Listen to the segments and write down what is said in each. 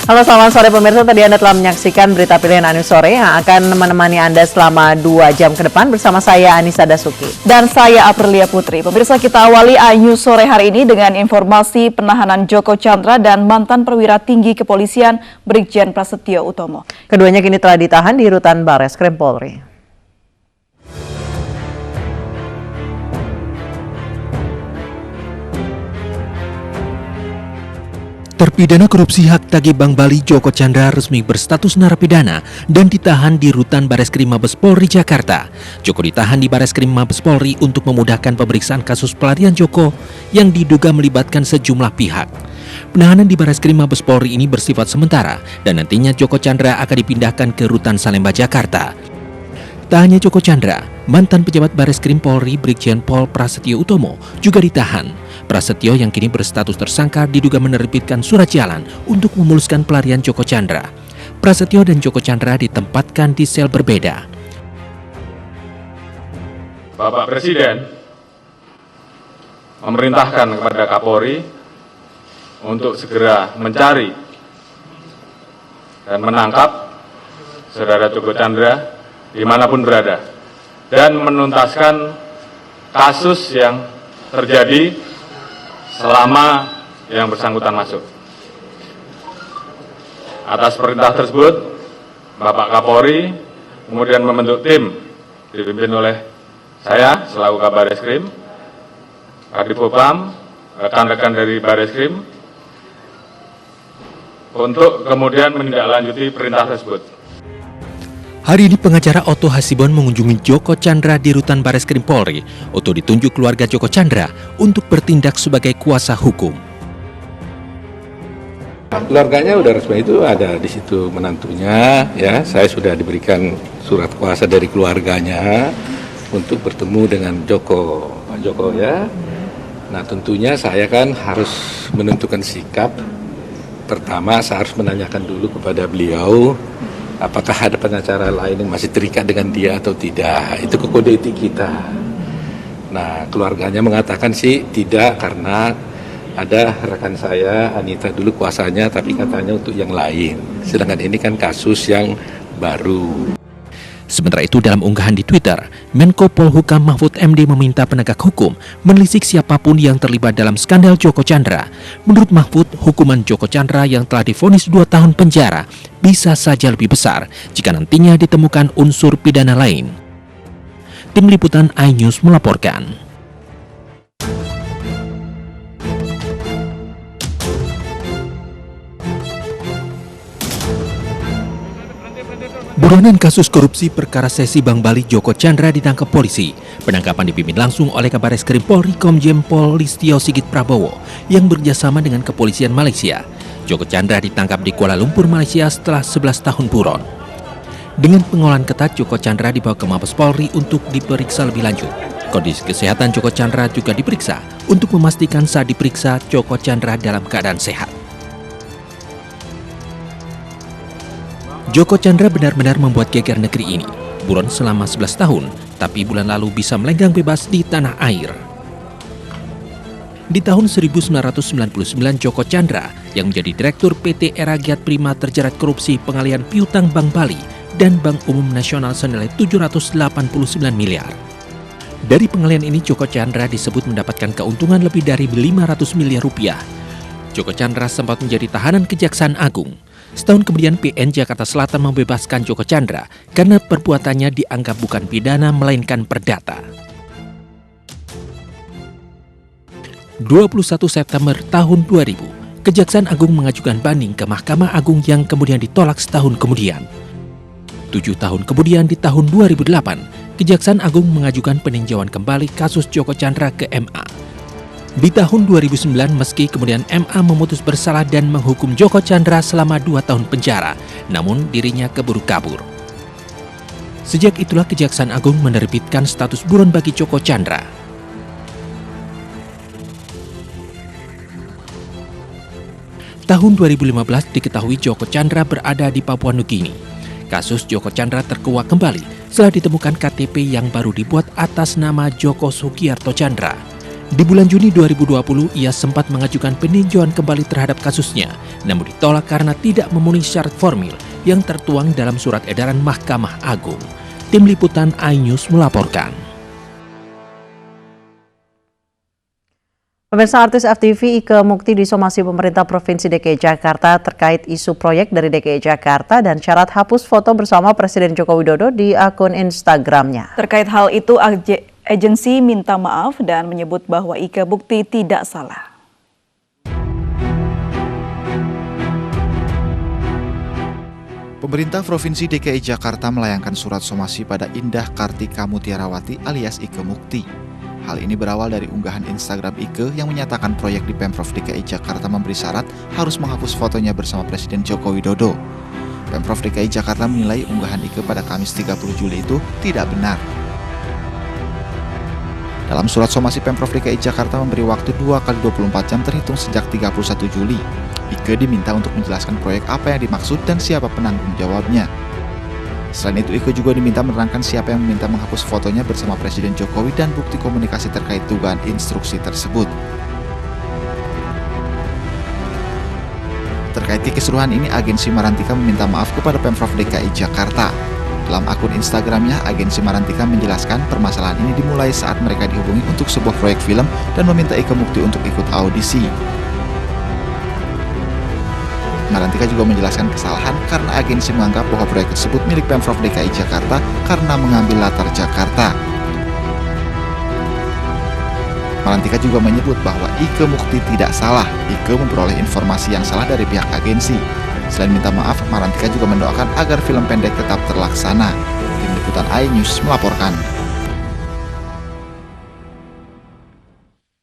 Halo, selamat sore pemirsa. Tadi Anda telah menyaksikan berita pilihan Anies Sore yang akan menemani Anda selama 2 jam ke depan bersama saya Anissa Dasuki. Dan saya Aprilia Putri. Pemirsa, kita awali News Sore hari ini dengan informasi penahanan Joko Chandra dan mantan perwira tinggi kepolisian Brigjen Prasetyo Utomo. Keduanya kini telah ditahan di rutan Bareskrim Polri. Terpidana korupsi hak tagih Bank Bali Joko Chandra resmi berstatus narapidana dan ditahan di rutan Bareskrim Mabes Polri Jakarta. Joko ditahan di Bareskrim Mabes Polri untuk memudahkan pemeriksaan kasus pelarian Joko yang diduga melibatkan sejumlah pihak. Penahanan di Bareskrim Mabes Polri ini bersifat sementara dan nantinya Joko Chandra akan dipindahkan ke rutan Salemba Jakarta. Tak hanya Joko Chandra, mantan pejabat Bareskrim Polri Brigjen Pol Prasetyo Utomo juga ditahan. Prasetyo yang kini berstatus tersangka diduga menerbitkan surat jalan untuk memuluskan pelarian Joko Chandra. Prasetyo dan Joko Chandra ditempatkan di sel berbeda. Bapak Presiden memerintahkan kepada Kapolri untuk segera mencari dan menangkap saudara Joko Chandra dimanapun berada dan menuntaskan kasus yang terjadi selama yang bersangkutan masuk. Atas perintah tersebut, Bapak Kapolri kemudian membentuk tim dipimpin oleh saya selaku Kabareskrim, Kadifopam, rekan-rekan dari Bareskrim untuk kemudian menindaklanjuti perintah tersebut. Hari ini pengacara Otto Hasibuan mengunjungi Joko Chandra di rutan Bareskrim Polri. Otto ditunjuk keluarga Joko Chandra untuk bertindak sebagai kuasa hukum. Keluarganya udah resmi, itu ada di situ menantunya, ya. Saya sudah diberikan surat kuasa dari keluarganya untuk bertemu dengan Pak Joko, ya. Nah, tentunya saya kan harus menentukan sikap. Pertama, saya harus menanyakan dulu kepada beliau apakah ada pengacara lain yang masih terikat dengan dia atau tidak. Itu kode etik kita. Nah, keluarganya mengatakan sih tidak, karena ada rekan saya, Anita, dulu kuasanya, tapi katanya untuk yang lain. Sedangkan ini kan kasus yang baru. Sementara itu, dalam unggahan di Twitter, Menko Polhukam Mahfud MD meminta penegak hukum menelisik siapapun yang terlibat dalam skandal Joko Chandra. Menurut Mahfud, hukuman Joko Chandra yang telah divonis 2 tahun penjara bisa saja lebih besar jika nantinya ditemukan unsur pidana lain. Tim Liputan iNews melaporkan. Buronan kasus korupsi perkara sesi Bank Bali Joko Chandra ditangkap polisi. Penangkapan dipimpin langsung oleh Kabareskrim Polri Komjen Pol Listio Sigit Prabowo yang bekerjasama dengan kepolisian Malaysia. Joko Chandra ditangkap di Kuala Lumpur, Malaysia setelah 11 tahun buron. Dengan pengolahan ketat, Joko Chandra dibawa ke Mabes Polri untuk diperiksa lebih lanjut. Kondisi kesehatan Joko Chandra juga diperiksa untuk memastikan saat diperiksa Joko Chandra dalam keadaan sehat. Joko Chandra benar-benar membuat geger negeri ini. Buron selama 11 tahun, tapi bulan lalu bisa melenggang bebas di tanah air. Di tahun 1999, Joko Chandra yang menjadi Direktur PT Era Giat Prima terjerat korupsi pengalihan piutang Bank Bali dan Bank Umum Nasional senilai 789 miliar. Dari pengalihan ini, Joko Chandra disebut mendapatkan keuntungan lebih dari 500 miliar rupiah. Joko Chandra sempat menjadi tahanan Kejaksaan Agung. Setahun kemudian PN Jakarta Selatan membebaskan Joko Chandra karena perbuatannya dianggap bukan pidana melainkan perdata. 21 September tahun 2000, Kejaksaan Agung mengajukan banding ke Mahkamah Agung yang kemudian ditolak setahun kemudian. 7 tahun kemudian di tahun 2008, Kejaksaan Agung mengajukan peninjauan kembali kasus Joko Chandra ke MA. Di tahun 2009, meski kemudian MA memutus bersalah dan menghukum Joko Chandra selama 2 tahun penjara, namun dirinya keburu kabur. Sejak itulah Kejaksaan Agung menerbitkan status buron bagi Joko Chandra. Tahun 2015 diketahui Joko Chandra berada di Papua Nugini. Kasus Joko Chandra terkuak kembali setelah ditemukan KTP yang baru dibuat atas nama Joko Sugiarto Chandra. Di bulan Juni 2020, ia sempat mengajukan peninjauan kembali terhadap kasusnya, namun ditolak karena tidak memenuhi syarat formil yang tertuang dalam surat edaran Mahkamah Agung. Tim Liputan iNews melaporkan. Pemirsa, artis FTV Ike Mukti disomasi pemerintah Provinsi DKI Jakarta terkait isu proyek dari DKI Jakarta dan syarat hapus foto bersama Presiden Joko Widodo di akun Instagramnya. Terkait hal itu, agensi minta maaf dan menyebut bahwa Ike Mukti tidak salah. Pemerintah Provinsi DKI Jakarta melayangkan surat somasi pada Indah Kartika Mutiarawati alias Ike Mukti. Hal ini berawal dari unggahan Instagram Ike yang menyatakan proyek di Pemprov DKI Jakarta memberi syarat harus menghapus fotonya bersama Presiden Joko Widodo. Pemprov DKI Jakarta menilai unggahan Ike pada Kamis 30 Juli itu tidak benar. Dalam surat somasi Pemprov DKI Jakarta memberi waktu 2x24 jam terhitung sejak 31 Juli. Ike diminta untuk menjelaskan proyek apa yang dimaksud dan siapa penanggung jawabnya. Selain itu, Ike juga diminta menerangkan siapa yang meminta menghapus fotonya bersama Presiden Jokowi dan bukti komunikasi terkait dugaan instruksi tersebut. Terkait kekisruhan ini, agensi Marantika meminta maaf kepada Pemprov DKI Jakarta. Dalam akun Instagramnya, agensi Marantika menjelaskan permasalahan ini dimulai saat mereka dihubungi untuk sebuah proyek film dan meminta Ike Mukti untuk ikut audisi. Marantika juga menjelaskan kesalahan karena agensi menganggap bahwa proyek tersebut milik Pemprov DKI Jakarta karena mengambil latar Jakarta. Marantika juga menyebut bahwa Ike Mukti tidak salah. Ike memperoleh informasi yang salah dari pihak agensi. Selain minta maaf, Marantika juga mendoakan agar film pendek tetap terlaksana. Tim Liputan iNews melaporkan.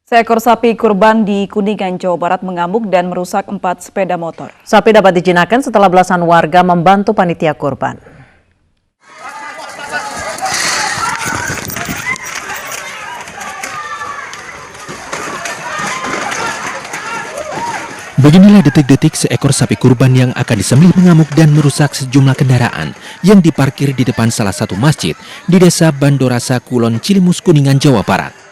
Seekor sapi kurban di Kuningan, Jawa Barat mengamuk dan merusak 4 sepeda motor. Sapi dapat dijinakkan setelah belasan warga membantu panitia kurban. Beginilah detik-detik seekor sapi kurban yang akan disembelih mengamuk dan merusak sejumlah kendaraan yang diparkir di depan salah satu masjid di Desa Bandorasa, Kulon Cilimus, Kuningan, Jawa Barat.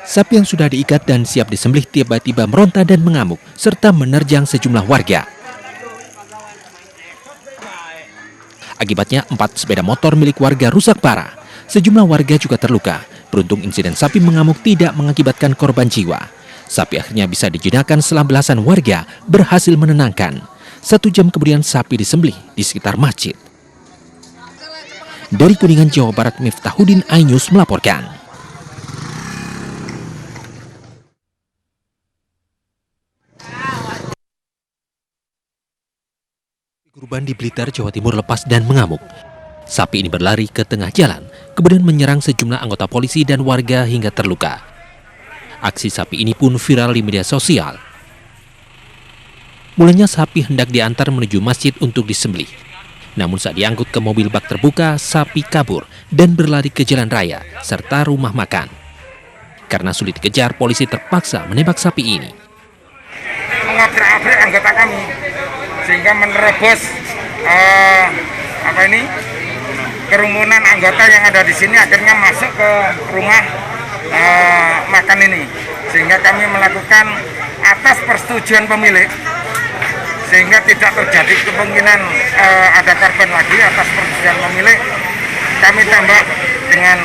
Sapi yang sudah diikat dan siap disembelih tiba-tiba meronta dan mengamuk, serta menerjang sejumlah warga. Akibatnya 4 sepeda motor milik warga rusak parah. Sejumlah warga juga terluka. Beruntung insiden sapi mengamuk tidak mengakibatkan korban jiwa. Sapi akhirnya bisa dijinakkan setelah belasan warga berhasil menenangkan. 1 jam kemudian sapi disembelih di sekitar masjid. Dari Kuningan, Jawa Barat, Miftahudin iNews melaporkan. Kurban di Blitar, Jawa Timur lepas dan mengamuk. Sapi ini berlari ke tengah jalan, kemudian menyerang sejumlah anggota polisi dan warga hingga terluka. Aksi sapi ini pun viral di media sosial. Mulanya sapi hendak diantar menuju masjid untuk disembelih. Namun saat diangkut ke mobil bak terbuka, sapi kabur dan berlari ke jalan raya serta rumah makan. Karena sulit dikejar, polisi terpaksa menembak sapi ini. Mengabrak-abrik anggota kami sehingga menerobos kerumunan anggota yang ada di sini, akhirnya masuk ke rumah makan ini, sehingga kami melakukan atas persetujuan pemilik sehingga tidak terjadi kemungkinan ada korban lagi. Atas persetujuan pemilik kami tembak dengan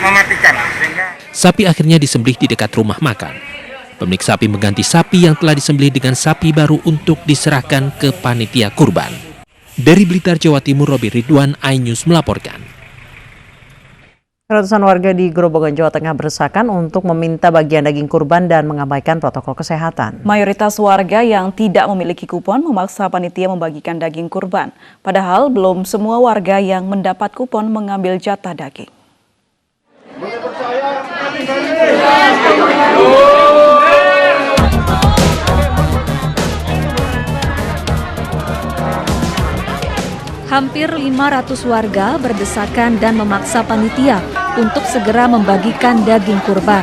mematikan sehingga sapi akhirnya disembelih di dekat rumah makan. Pemilik sapi mengganti sapi yang telah disembelih dengan sapi baru untuk diserahkan ke panitia kurban. Dari Blitar, Jawa Timur, Robi Ridwan, iNews melaporkan. Ratusan warga di Grobogan, Jawa Tengah berdesakan untuk meminta bagian daging kurban dan mengabaikan protokol kesehatan. Mayoritas warga yang tidak memiliki kupon memaksa panitia membagikan daging kurban. Padahal belum semua warga yang mendapat kupon mengambil jatah daging. Hampir 500 warga berdesakan dan memaksa panitia untuk segera membagikan daging kurban.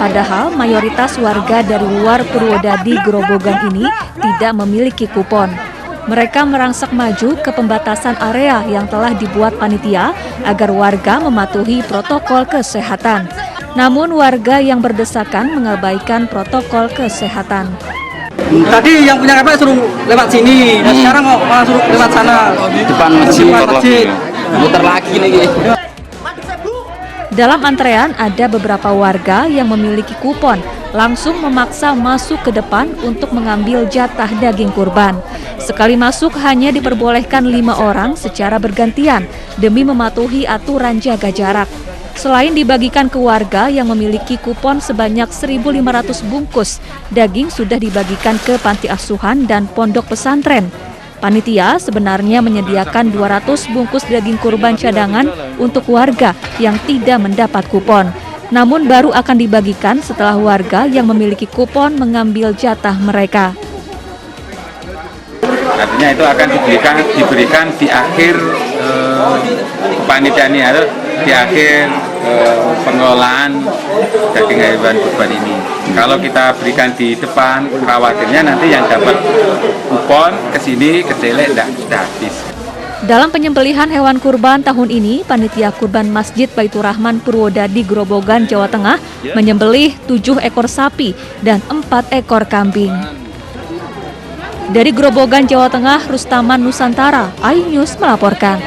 Padahal mayoritas warga dari luar Purwodadi Grobogan ini tidak memiliki kupon. Mereka merangsak maju ke pembatasan area yang telah dibuat panitia agar warga mematuhi protokol kesehatan. Namun warga yang berdesakan mengabaikan protokol kesehatan. Tadi yang punya KPR suruh lewat sini, dan sekarang kok malah suruh lewat sana. Depan masjid. Muter lagi nih. Dalam antrean ada beberapa warga yang memiliki kupon langsung memaksa masuk ke depan untuk mengambil jatah daging kurban. Sekali masuk hanya diperbolehkan 5 orang secara bergantian demi mematuhi aturan jaga jarak. Selain dibagikan ke warga yang memiliki kupon sebanyak 1.500 bungkus, daging sudah dibagikan ke panti asuhan dan pondok pesantren. Panitia sebenarnya menyediakan 200 bungkus daging kurban cadangan untuk warga yang tidak mendapat kupon. Namun baru akan dibagikan setelah warga yang memiliki kupon mengambil jatah mereka. Artinya itu akan diberikan di akhir kepanitiaan ini, atau di akhir pengelolaan daging hewan kurban ini. Kalau kita berikan di depan, khawatirnya nanti yang dapat kupon kesini kedelek sudah habis. Dalam penyembelihan hewan kurban tahun ini, Panitia Kurban Masjid Baitur Rahman Purwodadi Grobogan, Jawa Tengah menyembelih 7 ekor sapi dan 4 ekor kambing. Dari Grobogan, Jawa Tengah, Rustaman Nusantara, iNews melaporkan.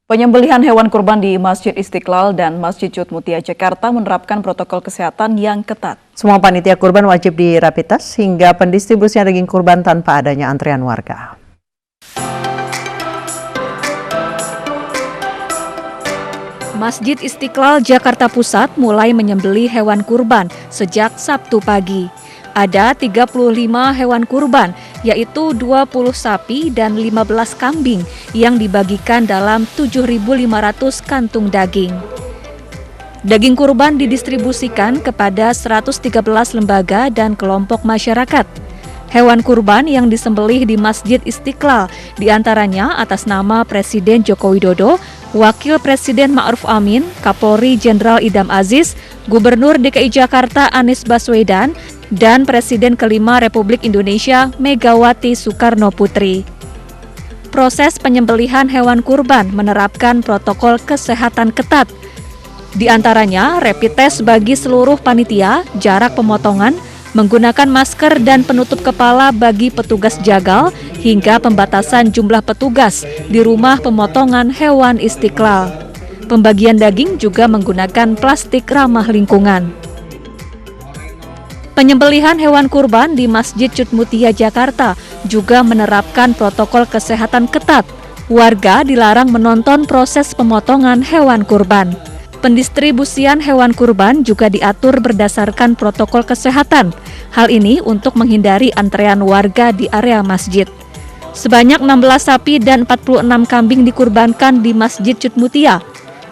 Penyembelihan hewan kurban di Masjid Istiqlal dan Masjid Cut Mutia Jakarta menerapkan protokol kesehatan yang ketat. Semua panitia kurban wajib di rapid test hingga pendistribusian daging kurban tanpa adanya antrean warga. Masjid Istiqlal Jakarta Pusat mulai menyembelih hewan kurban sejak Sabtu pagi. Ada 35 hewan kurban, yaitu 20 sapi dan 15 kambing yang dibagikan dalam 7.500 kantung daging. Daging kurban didistribusikan kepada 113 lembaga dan kelompok masyarakat. Hewan kurban yang disembelih di Masjid Istiqlal diantaranya atas nama Presiden Joko Widodo, Wakil Presiden Ma'ruf Amin, Kapolri Jenderal Idham Aziz, Gubernur DKI Jakarta Anies Baswedan, dan Presiden kelima Republik Indonesia Megawati Soekarno Putri. Proses penyembelihan hewan kurban menerapkan protokol kesehatan ketat. Di antaranya rapid test bagi seluruh panitia, jarak pemotongan, menggunakan masker dan penutup kepala bagi petugas jagal, hingga pembatasan jumlah petugas di rumah pemotongan hewan Istiqlal. Pembagian daging juga menggunakan plastik ramah lingkungan. Penyembelihan hewan kurban di Masjid Cut Mutia Jakarta juga menerapkan protokol kesehatan ketat. Warga dilarang menonton proses pemotongan hewan kurban. Pendistribusian hewan kurban juga diatur berdasarkan protokol kesehatan. Hal ini untuk menghindari antrean warga di area masjid. Sebanyak 16 sapi dan 46 kambing dikurbankan di Masjid Cut Mutia.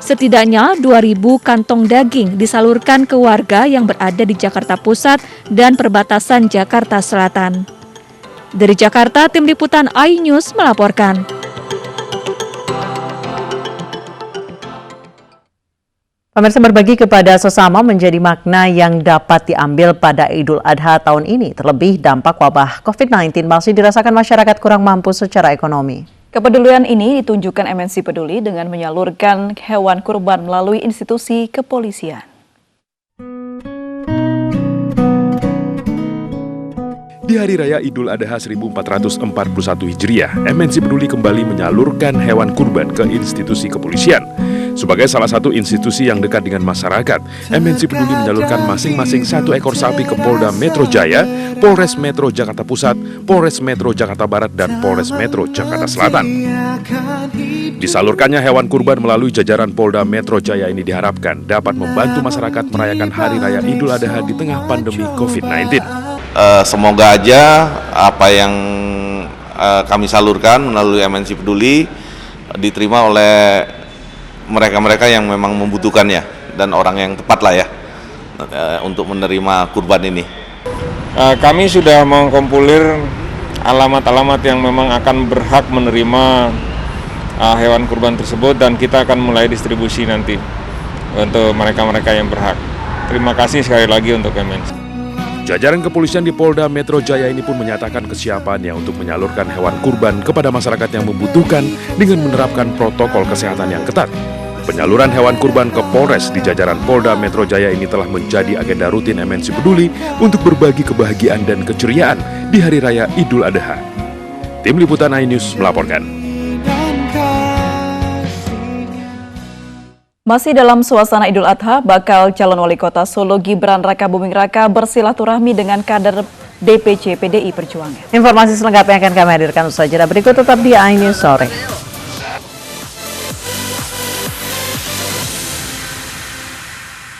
Setidaknya 2.000 kantong daging disalurkan ke warga yang berada di Jakarta Pusat dan perbatasan Jakarta Selatan. Dari Jakarta, tim liputan iNews melaporkan. Pemirsa, berbagi kepada sesama menjadi makna yang dapat diambil pada Idul Adha tahun ini. Terlebih dampak wabah COVID-19 masih dirasakan masyarakat kurang mampu secara ekonomi. Kepedulian ini ditunjukkan MNC Peduli dengan menyalurkan hewan kurban melalui institusi kepolisian. Di Hari Raya Idul Adha 1441 Hijriah, MNC Peduli kembali menyalurkan hewan kurban ke institusi kepolisian. Sebagai salah satu institusi yang dekat dengan masyarakat, MNC Peduli menyalurkan masing-masing 1 ekor sapi ke Polda Metro Jaya, Polres Metro Jakarta Pusat, Polres Metro Jakarta Barat, dan Polres Metro Jakarta Selatan. Disalurkannya hewan kurban melalui jajaran Polda Metro Jaya ini diharapkan dapat membantu masyarakat merayakan Hari Raya Idul Adha di tengah pandemi COVID-19. Semoga aja apa yang kami salurkan melalui MNC Peduli diterima oleh mereka-mereka yang memang membutuhkannya dan orang yang tepat lah ya untuk menerima kurban ini. Kami sudah mengkompilir alamat-alamat yang memang akan berhak menerima hewan kurban tersebut dan kita akan mulai distribusi nanti untuk mereka-mereka yang berhak. Terima kasih sekali lagi untuk MNC. Jajaran kepolisian di Polda Metro Jaya ini pun menyatakan kesiapannya untuk menyalurkan hewan kurban kepada masyarakat yang membutuhkan dengan menerapkan protokol kesehatan yang ketat. Penyaluran hewan kurban ke Polres di jajaran Polda Metro Jaya ini telah menjadi agenda rutin MNC Peduli untuk berbagi kebahagiaan dan keceriaan di Hari Raya Idul Adha. Tim Liputan iNews melaporkan. Masih dalam suasana Idul Adha, bakal calon wali kota Solo Gibran Rakabuming Raka bersilaturahmi dengan kader DPC PDI Perjuangan. Informasi selengkapnya akan kami hadirkan usai jeda berikut, tetap di iNews Sore.